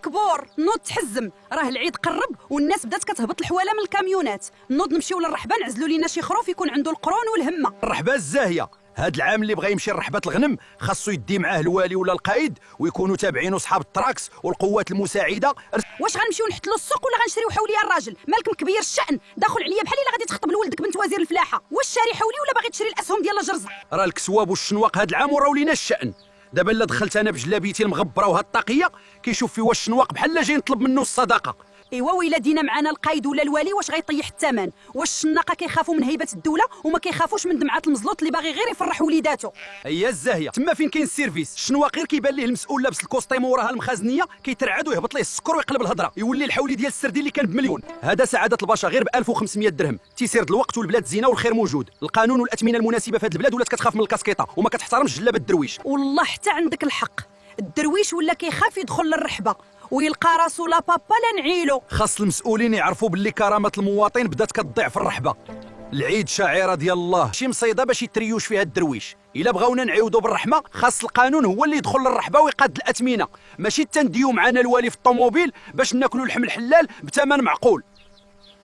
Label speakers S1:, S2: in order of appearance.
S1: كبور، نوض تحزم، راه العيد قرب والناس بدات كتهبط الحواله من الكاميونات. نوض نمشيو للرحبه نعزلوا لينا شي خروف يكون عنده القرون والهمه.
S2: الرحبه الزاهيه، هاد العام اللي بغى يمشي لرحبه الغنم خاصو يدي معاه الوالي ولا القائد ويكونوا تابعين اصحاب التراكس والقوات المساعده.
S1: واش غنمشيو نحتلوا السوق ولا غنشريو حوليه الراجل؟ مالك مكبير الشأن، داخل عليا بحال الا غادي تخطب لولدك بنت وزير الفلاحه. واش شاري حولي ولا باغي تشري الاسهم ديال الجرز؟
S2: راه الكسواب والشنواق هاد العام وراو لينا الشأن. دابا الا دخلت انا بجلابيتي المغبره وهاد الطاقيه كيشوف فيها الشنواق بحال جاي نطلب منه الصداقه.
S1: ايوا ويلا دينا معنا القايد ولا الوالي واش غيطيح الثمن؟ واش الشناقه كيخافوا من هيبه الدوله وما كيخافوش من دمعات المزلوط اللي باغي غير يفرح وليداتو؟
S2: هي الزاهيه تما فين كاين السيرفيس. الشنواق غير كيبان ليه المسؤول لابس الكوستيم وراها المخازنيه كيترعد ويهبط ليه السكر ويقلب الهضره، يولي الحولي ديال السردين اللي كان بمليون. هذا سعاده البشر غير ب 1500 درهم. تيسير الوقت والبلاد زينه والخير موجود. القانون والاثمنه المناسبه في هذه البلاد ولات كتخاف من الكاسكيطه وما كتحترمش جلابه الدرويش.
S1: والله حتى عندك الحق، الدرويش ولا كيخاف يدخل للرحبه ويلقى راسو لا بابا لا نعيلو.
S2: خاص المسؤولين يعرفوا باللي كرامه المواطن بدات كتضيع في الرحبه. العيد شعيره ديال الله، شي مصيده باش يتريوش فيها الدرويش. الا بغاونا نعيودوا بالرحمه خاص القانون هو اللي يدخل للرحبه ويقاد الاثمنه، ماشي تنديو معنا الوالي في الطوموبيل باش ناكلوا لحم الحلال بثمن معقول.